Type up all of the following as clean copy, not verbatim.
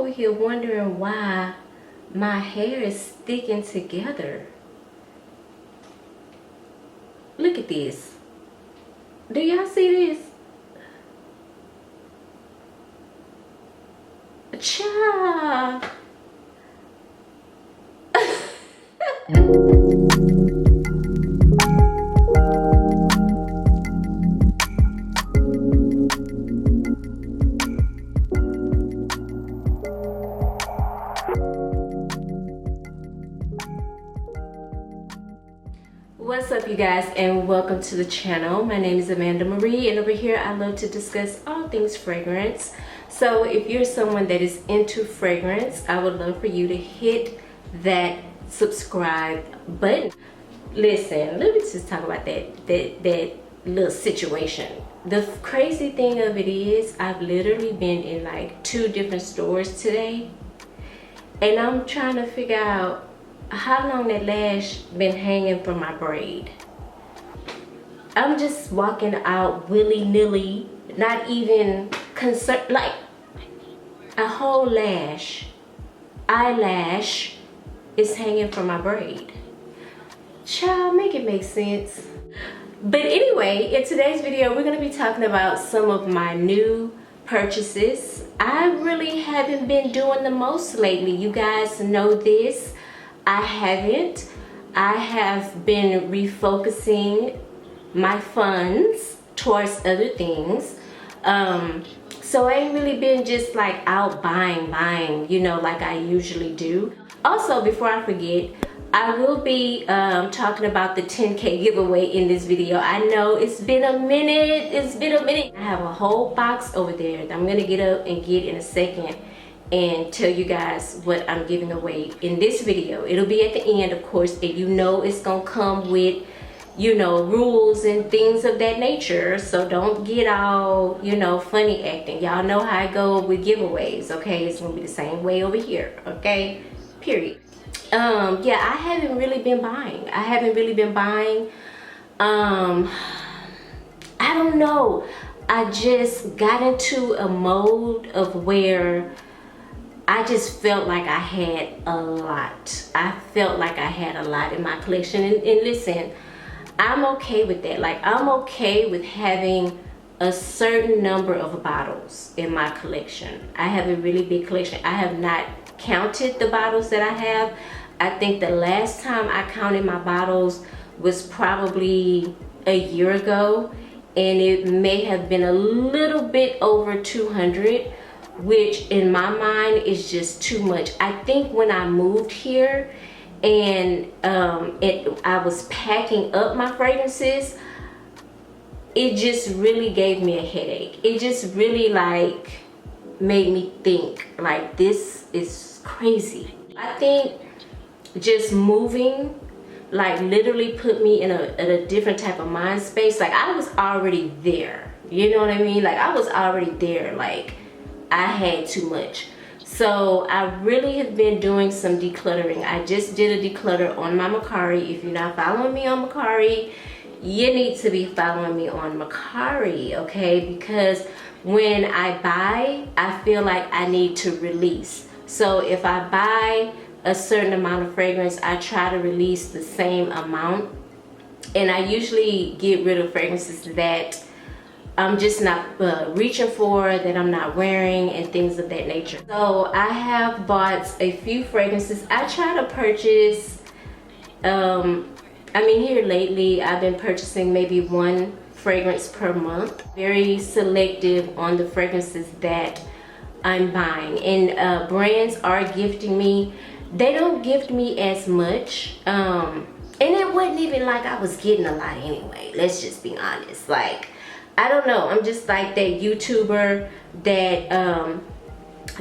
over here wondering why my hair is sticking together. Look at this. Do y'all see this? Child. What's up, you guys, and welcome to the channel. My name is Amanda Marie, and over here I love to discuss all things fragrance. So if you're someone that is into fragrance, I would love for you to hit that subscribe button. Listen, let me just talk about that little situation. The crazy thing of it is, I've literally been in like 2 different stores today, and I'm trying to figure out how long that lash been hanging from my braid. I'm just walking out willy-nilly, not even concerned, like a whole eyelash is hanging from my braid. Child, make it make sense. But anyway, in today's video, we're gonna be talking about some of my new purchases. I really haven't been doing the most lately. You guys know this. I haven't. I have been refocusing my funds towards other things. So I ain't really been just like out buying, you know, like I usually do. Also, before I forget, I will be talking about the 10K giveaway in this video. I know it's been a minute. I have a whole box over there that I'm gonna get up and get in a second and tell you guys what I'm giving away in this video. It'll be at the end, of course, and you know it's gonna come with, you know, rules and things of that nature. So don't get all, you know, funny acting. Y'all know how I go with giveaways, okay? It's gonna be the same way over here, okay? Period. Yeah, I haven't really been buying. I don't know. I just got into a mode of where I just felt like I had a lot. I felt like I had a lot in my collection. And listen, I'm okay with that. Like, I'm okay with having a certain number of bottles in my collection. I have a really big collection. I have not counted the bottles that I have. I think the last time I counted my bottles was probably a year ago, and it may have been a little bit over 200, which in my mind is just too much. I think when I moved here and I was packing up my fragrances, it just really gave me a headache. It just really like made me think like, this is crazy. I think just moving like literally put me in a different type of mind space. Like, I was already there, you know what I mean? Like, I was already there. Like, I had too much. So I really have been doing some decluttering. I just did a declutter on my Mercari. If you're not following me on Mercari, you need to be following me on Mercari, okay? Because when I buy, I feel like I need to release. So if I buy a certain amount of fragrance, I try to release the same amount. And I usually get rid of fragrances that I'm just not reaching for, that I'm not wearing, and things of that nature. So I have bought a few fragrances. I try to purchase, I mean, here lately I've been purchasing maybe 1 fragrance per month. Very selective on the fragrances that I'm buying. And brands are gifting me. They don't gift me as much. And it wasn't even like I was getting a lot anyway. Let's just be honest. Like, I don't know. I'm just like that YouTuber that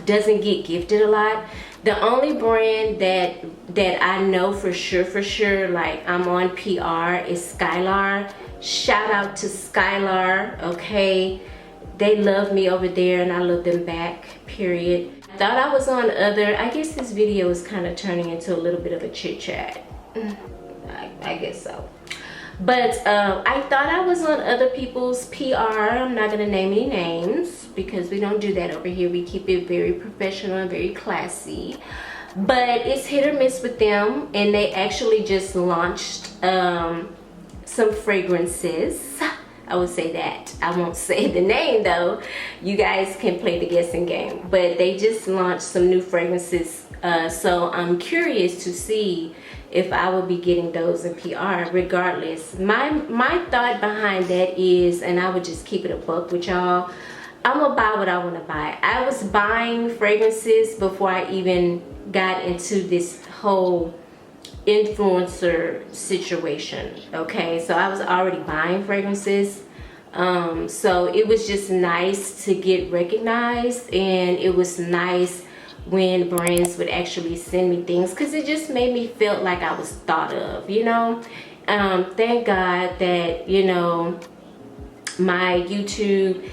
doesn't get gifted a lot. The only brand that I know for sure, like I'm on PR, is Skylar. Shout out to Skylar, okay? They love me over there and I love them back, period. I thought I was on other, I guess this video is kind of turning into a little bit of a chit chat. I guess so. But I thought I was on other people's PR. I'm not gonna name any names because we don't do that over here. We keep it very professional and very classy. But it's hit or miss with them, and they actually just launched some fragrances. I would say that. I won't say the name though. You guys can play the guessing game. But they just launched some new fragrances. So I'm curious to see if I will be getting those in PR. Regardless, my thought behind that is, and I would just keep it a buck with y'all, I'm gonna buy what I want to buy. I was buying fragrances before I even got into this whole influencer situation. Okay, so I was already buying fragrances. So it was just nice to get recognized, and it was nice when brands would actually send me things, because it just made me feel like I was thought of, you know. Thank God that, you know, my YouTube,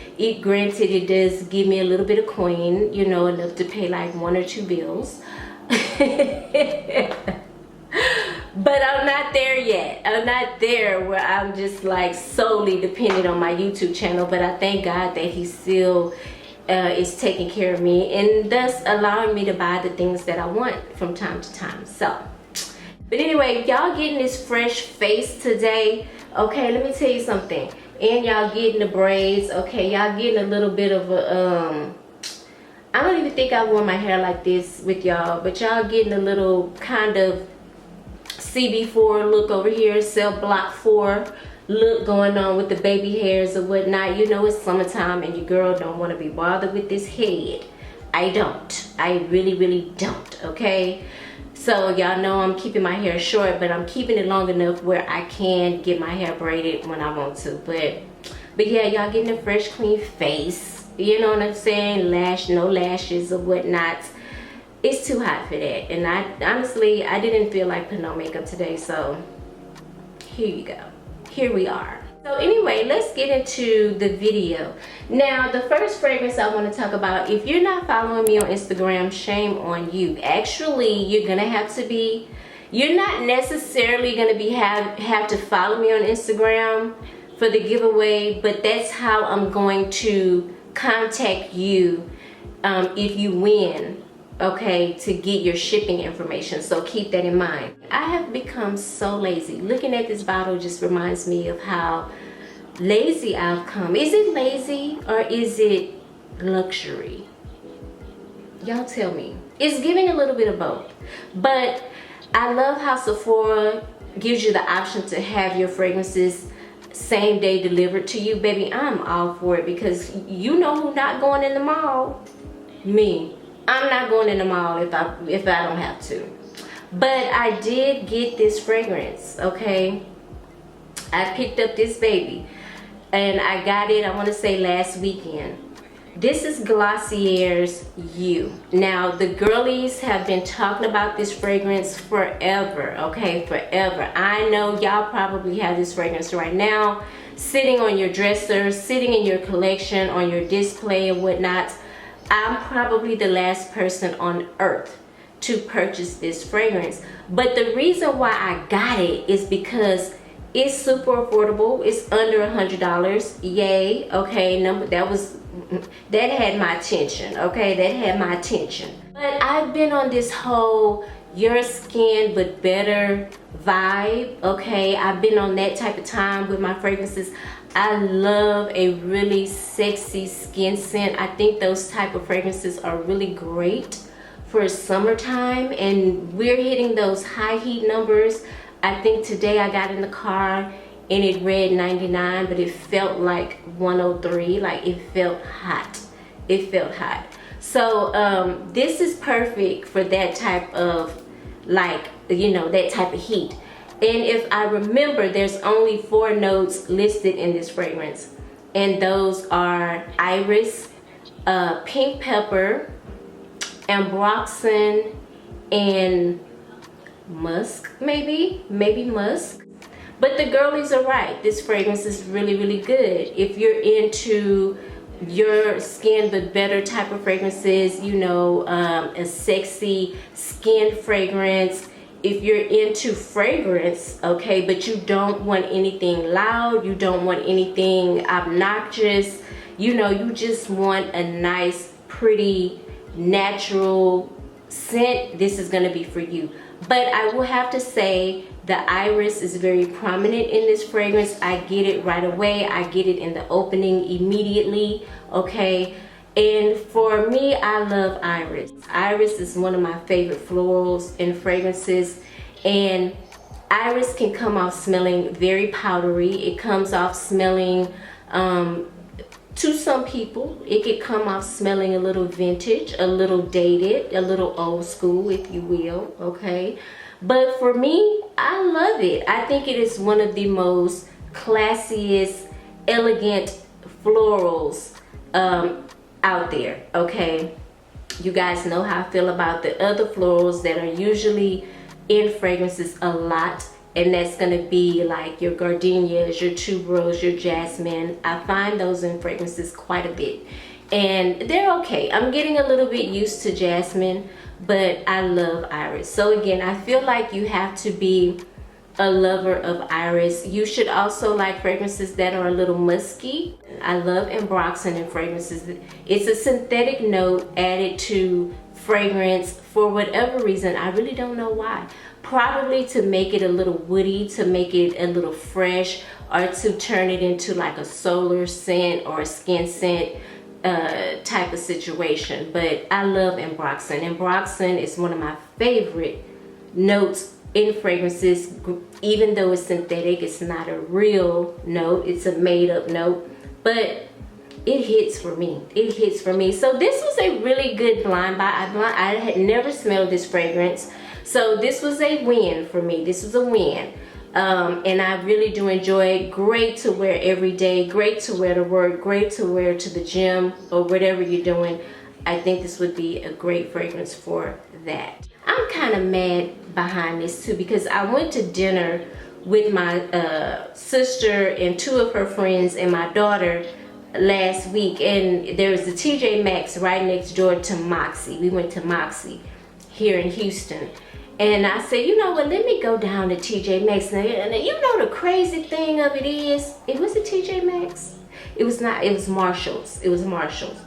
granted it does give me a little bit of coin, you know, enough to pay like 1 or 2 bills. But I'm not there yet. I'm not there where I'm just like solely dependent on my YouTube channel. But I thank God that he still is taking care of me, and thus allowing me to buy the things that I want from time to time. So, but anyway, y'all getting this fresh face today. Okay, let me tell you something. And y'all getting the braids. Okay, y'all getting a little bit of a I don't even think I wore my hair like this with y'all, but y'all getting a little kind of CB4 look over here, cell block 4 look going on with the baby hairs or whatnot. You know, it's summertime and your girl don't want to be bothered with this head. I don't. I really don't. Okay, so y'all know I'm keeping my hair short, but I'm keeping it long enough where I can get my hair braided when I want to. But yeah, y'all getting a fresh clean face, you know what I'm saying? No lashes or whatnot. It's too hot for that, and I honestly didn't feel like putting on makeup today, so here you go. Here we are. So anyway, let's get into the video. Now, the first fragrance I want to talk about, if you're not following me on Instagram, shame on you. Actually, you're gonna have to be. You're not necessarily gonna be have to follow me on Instagram for the giveaway, but that's how I'm going to contact you if you win. Okay, to get your shipping information, so keep that in mind. I have become so lazy. Looking at this bottle just reminds me of how lazy I've come. Is it lazy or is it luxury? Y'all tell me. It's giving a little bit of both, but I love how Sephora gives you the option to have your fragrances same day delivered to you. Baby, I'm all for it, because you know who's not going in the mall? Me. I'm not going in the mall if I don't have to. But I did get this fragrance, okay? I picked up this baby, and I got it, I want to say last weekend. This is Glossier You. Now, the girlies have been talking about this fragrance forever, okay? Forever. I know y'all probably have this fragrance right now, sitting on your dresser, sitting in your collection, on your display and whatnot. I'm probably the last person on earth to purchase this fragrance, but the reason why I got it is because it's super affordable. It's under $100. Yay. Okay, that had my attention. Okay, that had my attention. But I've been on this whole your skin but better vibe. Okay, I've been on that type of time with my fragrances. I love a really sexy skin scent. I think those type of fragrances are really great for summertime, and we're hitting those high heat numbers. I think today I got in the car and it read 99, but it felt like 103. Like, it felt hot. It felt hot. So this is perfect for that type of, like, you know, that type of heat. And if I remember, there's only 4 notes listed in this fragrance, and those are iris, pink pepper, ambroxan, and musk, maybe musk. But the girlies are right. This fragrance is really good. If you're into your skin but better type of fragrances, you know, a sexy skin fragrance, if you're into fragrance, okay, but you don't want anything loud, you don't want anything obnoxious, you know, you just want a nice, pretty, natural scent, this is going to be for you. But I will have to say the iris is very prominent in this fragrance. I get it right away. I get it in the opening immediately, okay? And for me, I love iris. Iris is one of my favorite florals in fragrances, and iris can come off smelling very powdery. It comes off smelling, to some people, it could come off smelling a little vintage, a little dated, a little old school, if you will, okay? But for me, I love it. I think it is one of the most classiest, elegant florals out there, okay? You guys know how I feel about the other florals that are usually in fragrances a lot, and that's gonna be like your gardenias, your tuberose, your jasmine. I find those in fragrances quite a bit, and they're okay. I'm getting a little bit used to jasmine, but I love iris. So again, I feel like you have to be a lover of iris. You should also like fragrances that are a little musky. I love ambroxan in fragrances. It's a synthetic note added to fragrance for whatever reason. I really don't know why. Probably to make it a little woody, to make it a little fresh, or to turn it into like a solar scent or a skin scent type of situation. But I love ambroxan. Ambroxan is one of my favorite notes in fragrances. Even though it's synthetic, it's not a real note, it's a made-up note, but it hits for me. It hits for me. So this was a really good blind buy. I had never smelled this fragrance, so this was a win for me. This was a win. And I really do enjoy it. Great to wear every day, great to wear to work, great to wear to the gym or whatever you're doing. I think this would be a great fragrance for that. I'm kind of mad behind this too, because I went to dinner with my sister and two of her friends and my daughter last week, and there was the TJ Maxx right next door to Moxie. We went to Moxie here in Houston, and I said, you know what, let me go down to TJ Maxx. And you know the crazy thing of it is, it was a TJ Maxx. It was not, it was Marshall's. It was Marshall's.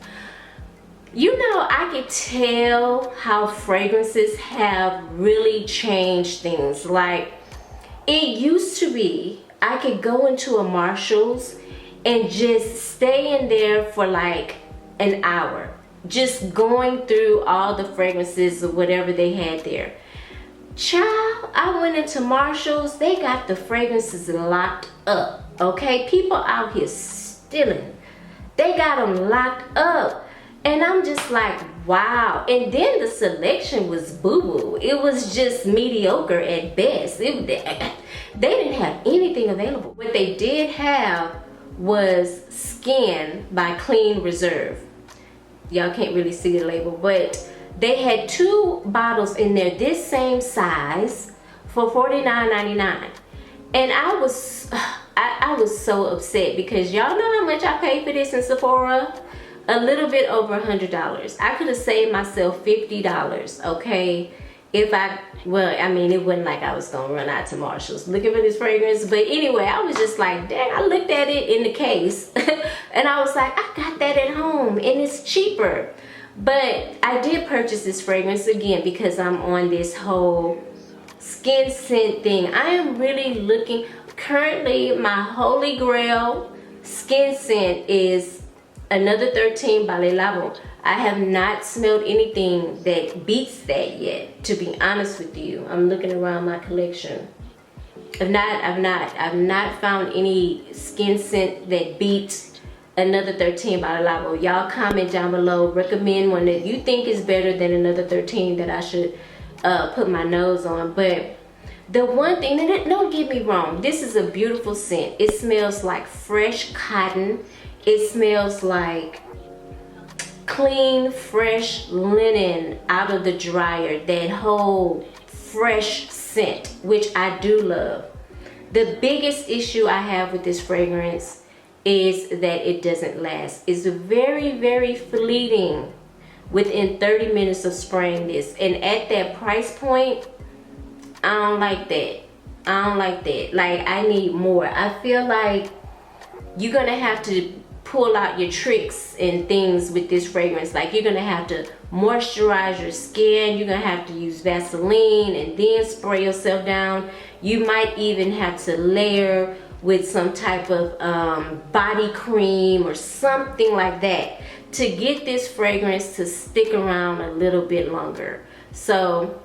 You know, I could tell how fragrances have really changed things. Like, it used to be, I could go into a Marshall's and just stay in there for like an hour, just going through all the fragrances or whatever they had there. Child, I went into Marshall's, they got the fragrances locked up, okay? People out here stealing. They got them locked up. And I'm just like, wow. And then the selection was boo-boo. It was just mediocre at best. They didn't have anything available. What they did have was Skin by Clean Reserve. Y'all can't really see the label, but they had 2 bottles in there this same size for $49.99. And I was so upset because y'all know how much I paid for this in Sephora? A little bit over $100. I could have saved myself $50, okay? If I, well, I mean, it wasn't like I was gonna run out to Marshall's looking for this fragrance, but anyway, I was just like, dang, I looked at it in the case and I was like, I got that at home and it's cheaper. But I did purchase this fragrance again because I'm on this whole skin scent thing. I am really looking, currently my holy grail skin scent is Another 13 by Le Labo. I have not smelled anything that beats that yet, to be honest with you. I'm looking around my collection. I've not found any skin scent that beats Another 13 by Le Labo. Y'all comment down below, recommend one that you think is better than Another 13 that I should put my nose on. But the one thing, don't get me wrong, this is a beautiful scent. It smells like fresh cotton. It smells like clean, fresh linen out of the dryer. That whole fresh scent, which I do love. The biggest issue I have with this fragrance is that it doesn't last. It's very, very fleeting within 30 minutes of spraying this. And at that price point, I don't like that. I don't like that. Like, I need more. I feel like you're gonna have to pull out your tricks and things with this fragrance. Like, you're gonna have to moisturize your skin. You're gonna have to use Vaseline and then spray yourself down. You might even have to layer with some type of body cream or something like that to get this fragrance to stick around a little bit longer. So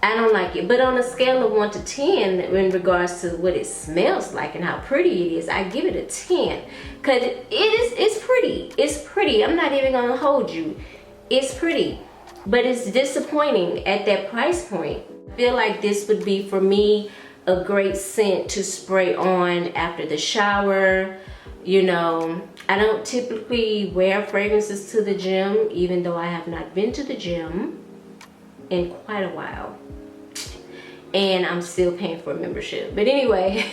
I don't like it. But on a scale of 1 to 10 in regards to what it smells like and how pretty it is, I give it a 10. Because it's pretty. It's pretty. I'm not even gonna hold you. It's pretty. But it's disappointing at that price point. I feel like this would be, for me, a great scent to spray on after the shower. You know, I don't typically wear fragrances to the gym, even though I have not been to the gym in quite a while. And I'm still paying for a membership. But anyway,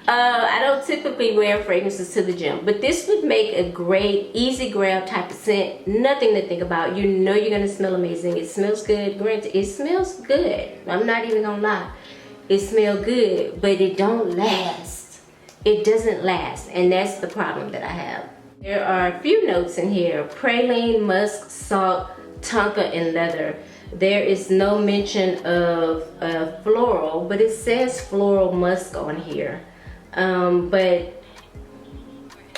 I don't typically wear fragrances to the gym. But this would make a great, easy grab type of scent. Nothing to think about. You know you're going to smell amazing. It smells good. Granted, it smells good. I'm not even going to lie. It smells good, but it don't last. It doesn't last, and that's the problem that I have. There are a few notes in here: praline, musk, salt, tonka, and leather. There is no mention of floral, but it says floral musk on here. But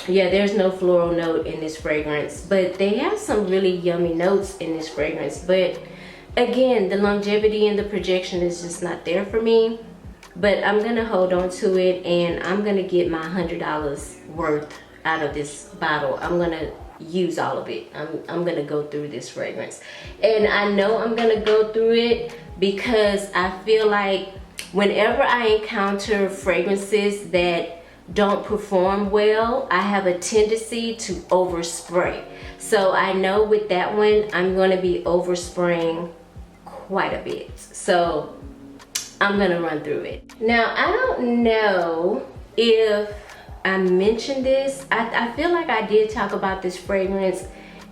yeah, there's no floral note in this fragrance, but they have some really yummy notes in this fragrance. But again, the longevity and the projection is just not there for me. But I'm gonna hold on to it, and I'm gonna get my $100 worth out of this bottle. I'm gonna use all of it. I'm gonna go through this fragrance, and I know I'm gonna go through it because I feel like whenever I encounter fragrances that don't perform well, I have a tendency to overspray. So I know with that one, I'm gonna be overspraying quite a bit. So I'm gonna run through it. Now, I don't know if I mentioned this. I feel like I did talk about this fragrance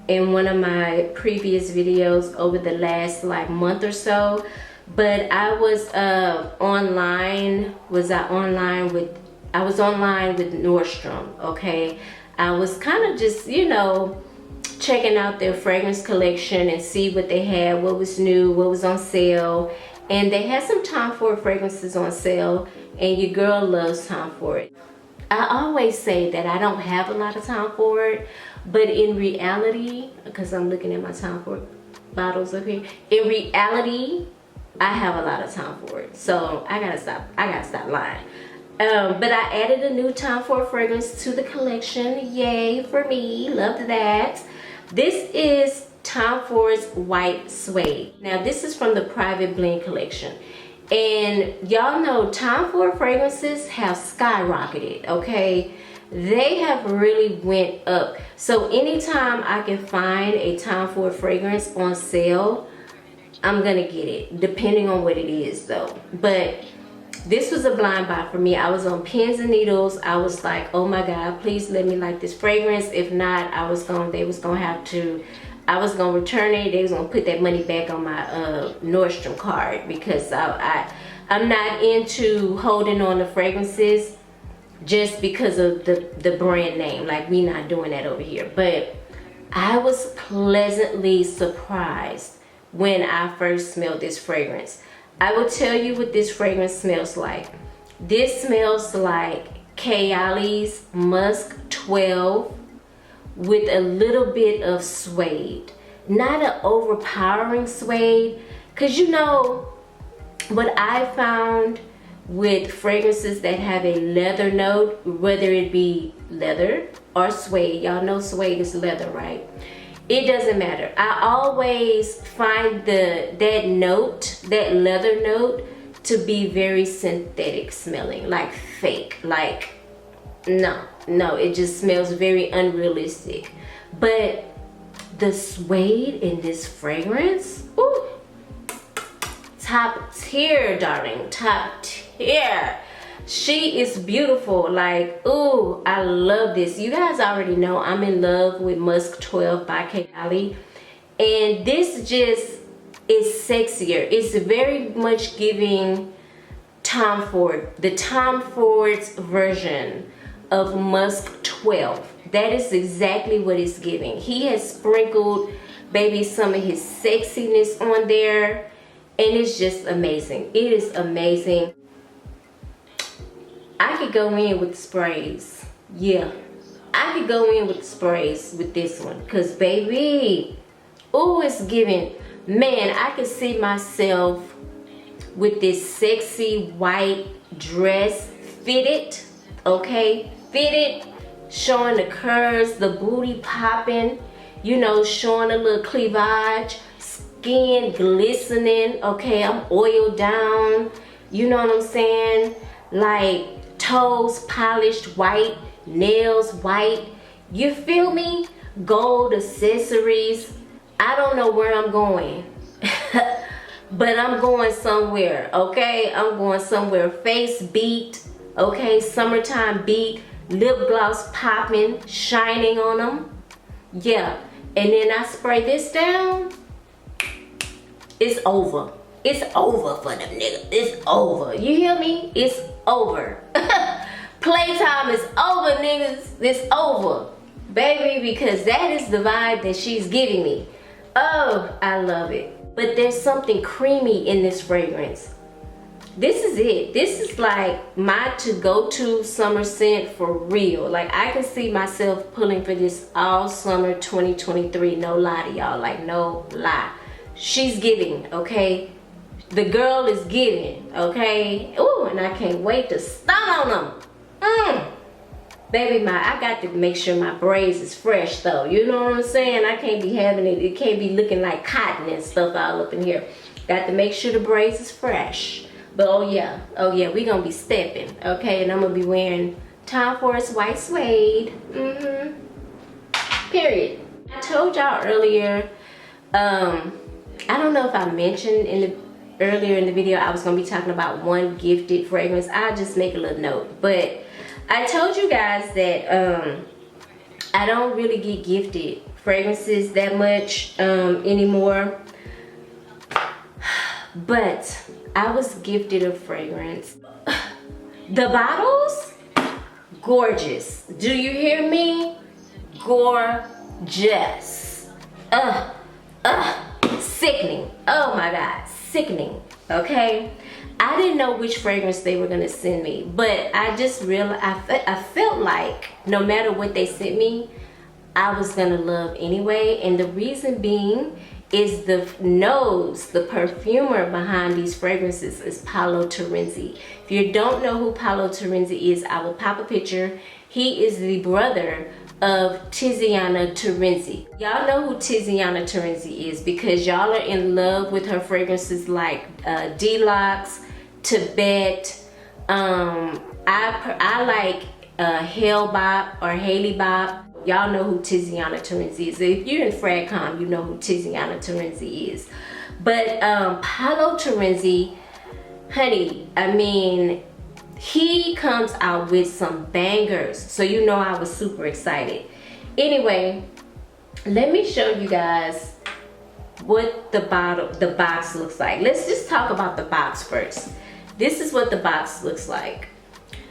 in one of my previous videos over the last like month or so, but I was online with Nordstrom. Okay, I was kind of just, you know, checking out their fragrance collection and see what they had, what was new, what was on sale. And they had some Tom Ford fragrances on sale, and your girl loves Tom Ford. I always say that I don't have a lot of Tom Ford, but in reality, because I'm looking at my Tom Ford bottles up here, in reality, I have a lot of Tom Ford. So I gotta stop lying. But I added a new Tom Ford fragrance to the collection. Yay for me, loved that. This is Tom Ford's White Suede. Now this is from the Private Blend collection. And y'all know Tom Ford fragrances have skyrocketed, okay? They have really went up. So anytime I can find a Tom Ford fragrance on sale, I'm gonna get it, depending on what it is though. But this was a blind buy for me. I was on pins and needles. I was like, oh my God, please let me like this fragrance. If not, I was gonna return it. They was gonna put that money back on my Nordstrom card, because I'm not into holding on to fragrances just because of the brand name. Like, we not doing that over here. But I was pleasantly surprised when I first smelled this fragrance. I will tell you what this fragrance smells like. This smells like Kayali's Musk 12 with a little bit of suede. Not an overpowering suede, because you know what I found with fragrances that have a leather note, whether it be leather or suede, y'all know suede is leather, right? It doesn't matter. I always find that leather note, to be very synthetic smelling, like fake. Like, no, it just smells very unrealistic. But the suede in this fragrance, ooh, top tier, darling, top tier. She is beautiful. Like, ooh, I love this. You guys already know I'm in love with Musk 12 by Kayali, and this just It's sexier. It's very much giving Tom Ford, the Tom Ford's version of Musk 12. That is exactly what it's giving. He has sprinkled, baby, some of his sexiness on there, and it's just amazing. It is amazing. I could go in with sprays. Yeah, I could go in with sprays with this one, because baby, oh, it's giving. Man, I could see myself with this sexy white dress, fitted, okay, fitted, showing the curves, the booty popping, you know, showing a little cleavage, skin glistening, okay, I'm oiled down, you know what I'm saying, like toes polished white, nails white, you feel me, gold accessories. I don't know where I'm going, but I'm going somewhere, okay? I'm going somewhere. Face beat, okay? Summertime beat, lip gloss popping, shining on them. Yeah, and then I spray this down. It's over. It's over for them niggas. It's over. You hear me? It's over. Playtime is over, niggas. It's over, baby, because that is the vibe that she's giving me. Oh, I love it. But there's something creamy in this fragrance. This is it. This is like my to-go-to summer scent for real. Like, I can see myself pulling for this all summer 2023. No lie to y'all. Like, no lie. She's giving, okay? The girl is giving, okay? Ooh, and I can't wait to stun on them. Baby, I got to make sure my braids is fresh though. You know what I'm saying? I can't be having it. It can't be looking like cotton and stuff all up in here. Got to make sure the braids is fresh. But oh yeah, we gonna be stepping, okay? And I'm gonna be wearing Tom Ford's White Suede. Period. I told y'all earlier. I don't know if I mentioned earlier in the video I was gonna be talking about one gifted fragrance. I'll just make a little note, but I told you guys that I don't really get gifted fragrances that much anymore, but I was gifted a fragrance. The bottles, gorgeous. Do you hear me? Gorgeous. Sickening. Oh my God, sickening. Okay, I didn't know which fragrance they were gonna send me, but I just realized I felt like no matter what they sent me, I was gonna love anyway. And the reason being is the perfumer behind these fragrances is Paolo Terenzi. If you don't know who Paolo Terenzi is, I will pop a picture. He is the brother of Tiziana Terenzi. Y'all know who Tiziana Terenzi is because y'all are in love with her fragrances like Deluxe, Tibet. I like Hale Bop or Haley Bop. Y'all know who Tiziana Terenzi is. If you're in Fragcom, you know who Tiziana Terenzi is. But Paolo Terenzi, honey, I mean, he comes out with some bangers, so you know I was super excited. Anyway, let me show you guys what the box looks like. Let's just talk about the box first. This is what the box looks like.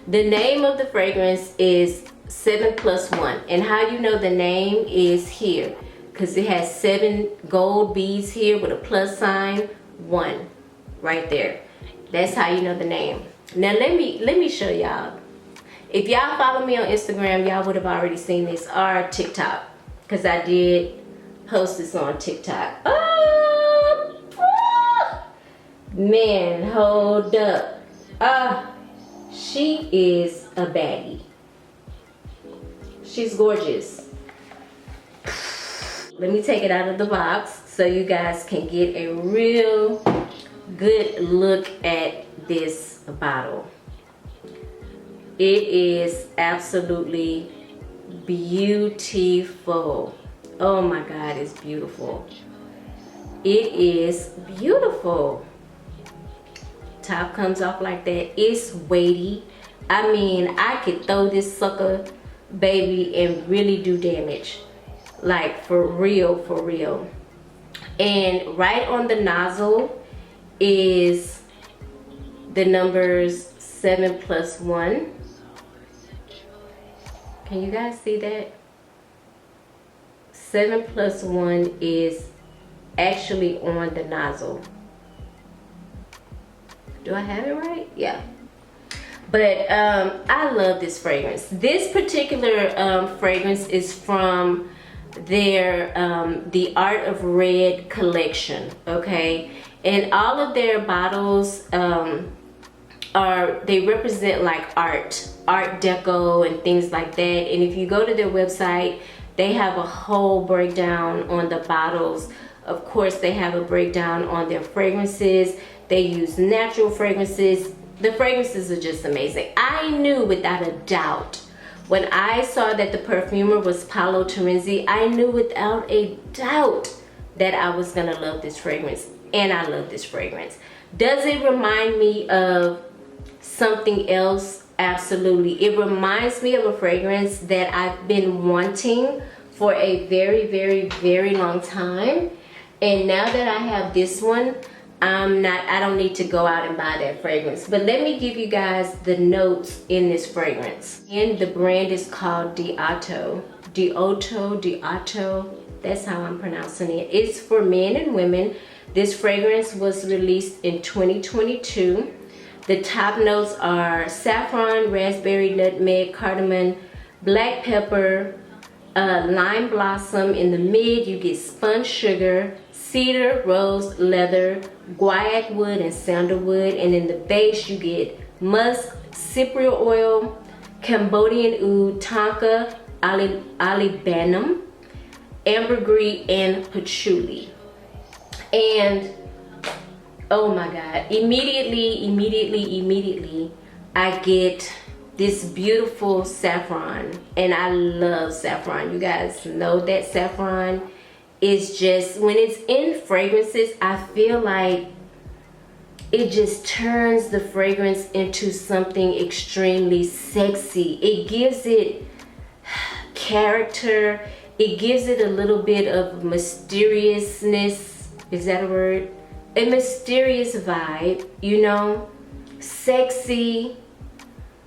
The name of the fragrance is 7 Plus One, and how you know the name is here because it has 7 gold beads here with a plus sign, 1 right there. That's how you know the name. Now let me show y'all. If y'all follow me on Instagram, y'all would have already seen this, or TikTok, because I did post this on TikTok. Man, hold up. She is a baddie. She's gorgeous. Let me take it out of the box so you guys can get a real good look at this bottle. It is absolutely beautiful. Oh my God, it's beautiful. It is beautiful. Top comes off like that. It's weighty. I mean, I could throw this sucker, baby, and really do damage. Like, for real, for real. And right on the nozzle is the numbers 7 plus 1. Can you guys see that? 7 plus 1 is actually on the nozzle. Do I have it right? Yeah. But I love this fragrance. This particular fragrance is from their the Art of Red collection, okay? And all of their bottles they represent like art deco and things like that. And if you go to their website, they have a whole breakdown on the bottles. Of course, they have a breakdown on their fragrances. They use natural fragrances. The fragrances are just amazing. I knew without a doubt, when I saw that the perfumer was Paolo Terenzi, I knew without a doubt that I was gonna love this fragrance. And I love this fragrance. Does it remind me of something else? Absolutely. It reminds me of a fragrance that I've been wanting for a very, very, very long time. And now that I have this one, I don't need to go out and buy that fragrance. But let me give you guys the notes in this fragrance. And the brand is called Diato. Diato. That's how I'm pronouncing it. It's for men and women. This fragrance was released in 2022. The top notes are saffron, raspberry, nutmeg, cardamom, black pepper, lime blossom. In the mid, you get spun sugar, cedar, rose, leather, guaiac wood, and sandalwood. And in the base, you get musk, cypriol oil, Cambodian oud, tonka, olibanum, ambergris, and patchouli. And oh my God, immediately, I get this beautiful saffron. And I love saffron. You guys know that saffron is just, when it's in fragrances, I feel like it just turns the fragrance into something extremely sexy. It gives it character. It gives it a little bit of mysteriousness. Is that a word? A mysterious vibe, you know, sexy,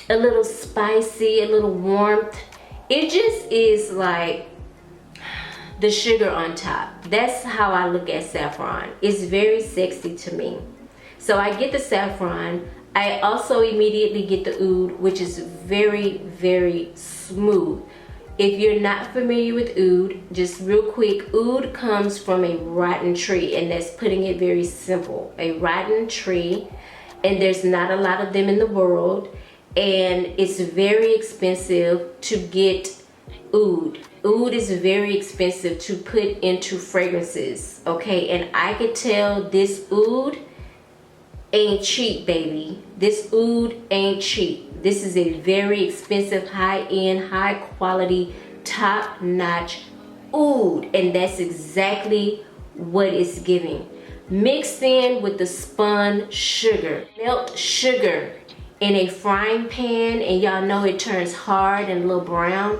a little spicy, a little warmth. It just is like the sugar on top. That's how I look at saffron. It's very sexy to me. So I get the saffron. I also immediately get the oud, which is very, very smooth. If you're not familiar with oud, just real quick, oud comes from a rotten tree, and that's putting it very simple. A rotten tree, and there's not a lot of them in the world, and it's very expensive to get oud. Oud is very expensive to put into fragrances, okay? And I could tell this oud ain't cheap, baby. This oud ain't cheap. This is a very expensive, high-end, high-quality, top-notch oud, and that's exactly what it's giving. Mixed in with the spun sugar, melt sugar in a frying pan, and y'all know it turns hard and a little brown.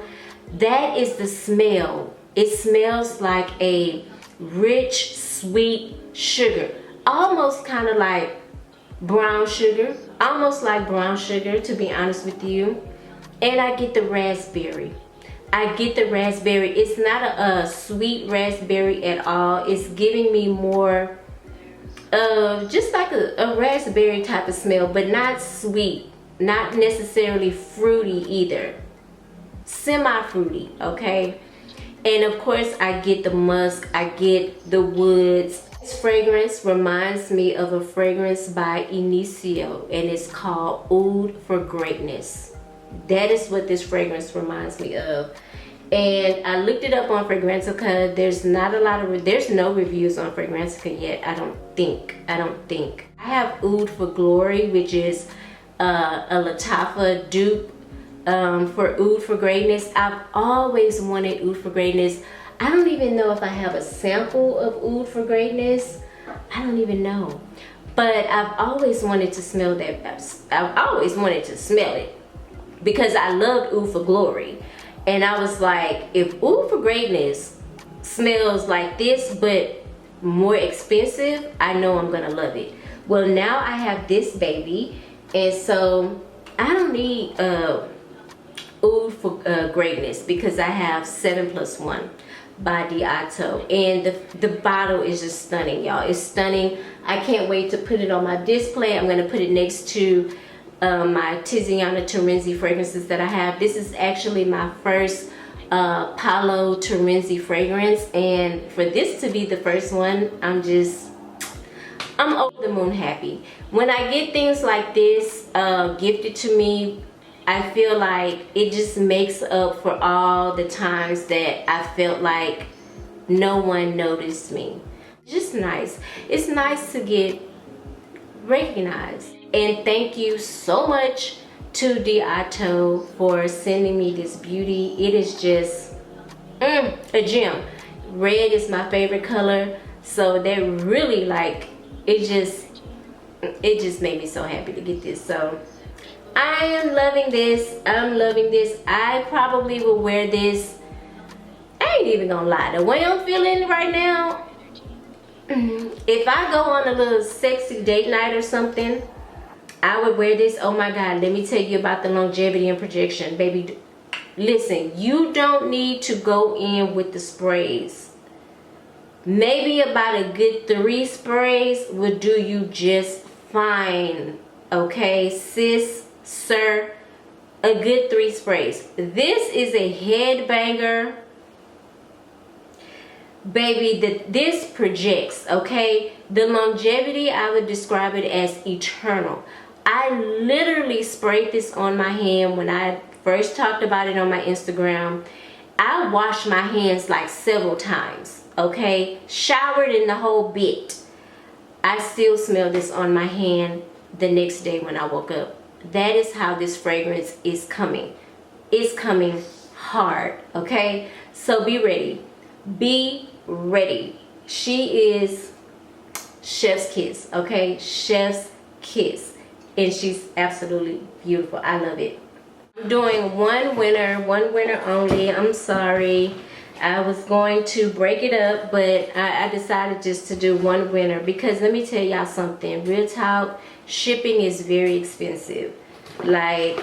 That is the smell. It smells like a rich, sweet sugar, almost kind of like brown sugar, to be honest with you. And I get the raspberry. It's not a sweet raspberry at all. It's giving me more of just like a raspberry type of smell, but not sweet, not necessarily fruity either. Semi-fruity, okay? And of course I get the musk, I get the woods. This fragrance reminds me of a fragrance by Inicio, and it's called Oud for Greatness. That is what this fragrance reminds me of. And I looked it up on Fragrantica. There's no reviews on Fragrantica yet, I don't think. I have Oud for Glory, which is a Lattafa dupe for Oud for Greatness. I've always wanted Oud for Greatness. I don't even know if I have a sample of Oud for Greatness. I don't even know. But I've always wanted to smell that. I've always wanted to smell it because I loved Oud for Glory. And I was like, if Oud for Greatness smells like this, but more expensive, I know I'm gonna love it. Well, now I have this baby, and so I don't need Oud for greatness, because I have 7 Plus One by Diato, and the bottle is just stunning, y'all. It's stunning. I can't wait to put it on my display. I'm gonna put it next to my Tiziana Terenzi fragrances that I have. This is actually my first Paolo Terenzi fragrance, and for this to be the first one, I'm over the moon happy. When I get things like this gifted to me, I feel like it just makes up for all the times that I felt like no one noticed me. Just nice. It's nice to get recognized. And thank you so much to Diato for sending me this beauty. It is just a gem. Red is my favorite color, so they're really like, it just made me so happy to get this. So I am loving this. I'm loving this. I probably will wear this. I ain't even gonna lie, the way I'm feeling right now, if I go on a little sexy date night or something, I would wear this. Oh my God, let me tell you about the longevity and projection, baby. Listen, you don't need to go in with the sprays. Maybe about a good 3 sprays would do you just fine. Okay, sis, sir, a good 3 sprays. This is a headbanger. Baby, this projects, okay? The longevity, I would describe it as eternal. I literally sprayed this on my hand when I first talked about it on my Instagram. I washed my hands like several times, okay? Showered in the whole bit. I still smell this on my hand the next day when I woke up. That is how this fragrance is coming. It's coming hard, okay? So be ready. Be ready. She is chef's kiss, okay? Chef's kiss. And she's absolutely beautiful. I love it. I'm doing one winner only. I'm sorry. I was going to break it up, but I decided just to do one winner, because let me tell y'all something. Real talk, shipping is very expensive. Like,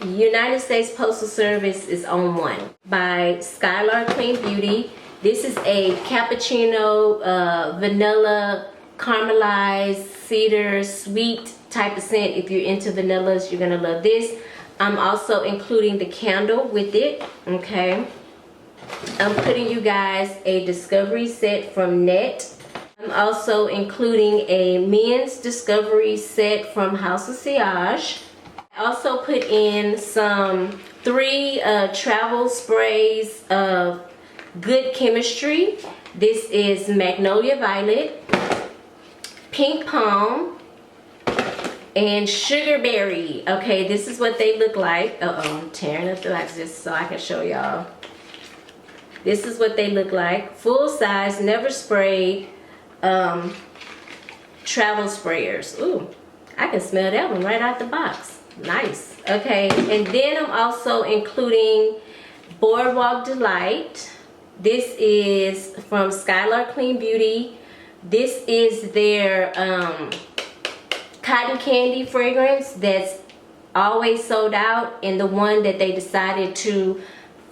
United States Postal Service is on one. By Skylar Clean Beauty. This is a cappuccino, vanilla, caramelized, cedar, sweet type of scent. If you're into vanillas, you're gonna love this. I'm also including the candle with it, okay? I'm putting you guys a discovery set from Net. I'm also including a men's discovery set from House of Sillage. I also put in some 3 travel sprays of Good Chemistry. This is Magnolia Violet, Pink Palm, and Sugarberry. Okay, this is what they look like. I'm tearing up the box just so I can show y'all. This is what they look like. Full size, never sprayed, travel sprayers. Ooh, I can smell that one right out the box. Nice. Okay, and then I'm also including Boardwalk Delight. This is from Skylar Clean Beauty. This is their cotton candy fragrance that's always sold out, and the one that they decided to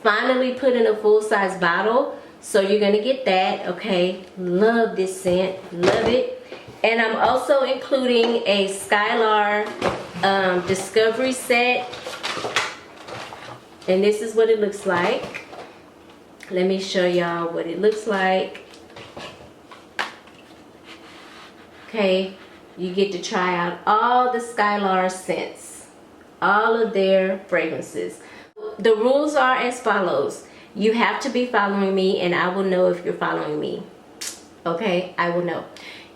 finally put in a full-size bottle. So you're gonna get that, okay? Love this scent, love it. And I'm also including a Skylar discovery set, and this is what it looks like. Let me show y'all what it looks like. Okay, you get to try out all the Skylar scents, all of their fragrances. The rules are as follows. You have to be following me, and I will know if you're following me. Okay, I will know.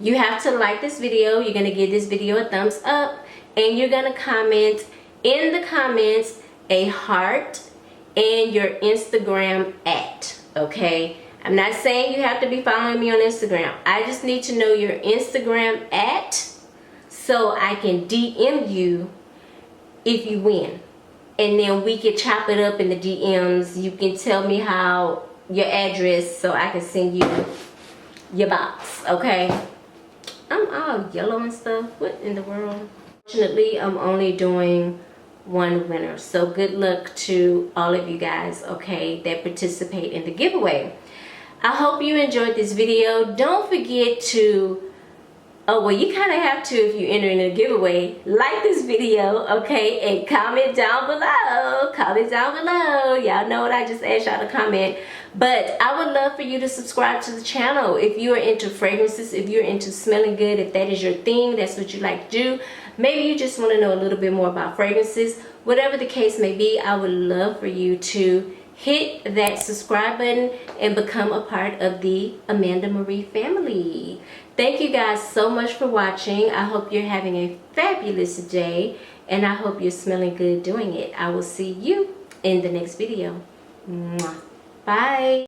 You have to like this video. You're gonna give this video a thumbs up, and you're gonna comment in the comments a heart and your Instagram @ okay? I'm not saying you have to be following me on Instagram. I just need to know your Instagram @ so I can DM you if you win. And then we can chop it up in the DMs. You can tell me how your address so I can send you your box, okay? I'm all yellow and stuff. What in the world? Fortunately, I'm only doing one winner. So good luck to all of you guys, okay, that participate in the giveaway. I hope you enjoyed this video. Don't forget to, oh, well, you kind of have to if you enter in a giveaway. Like this video, okay, and comment down below. Comment down below. Y'all know what I just asked y'all to comment. But I would love for you to subscribe to the channel if you are into fragrances, if you're into smelling good, if that is your thing, that's what you like to do. Maybe you just want to know a little bit more about fragrances. Whatever the case may be, I would love for you to hit that subscribe button and become a part of the Amanda Marie family. Thank you guys so much for watching. I hope you're having a fabulous day, and I hope you're smelling good doing it. I will see you in the next video. Mwah. Bye.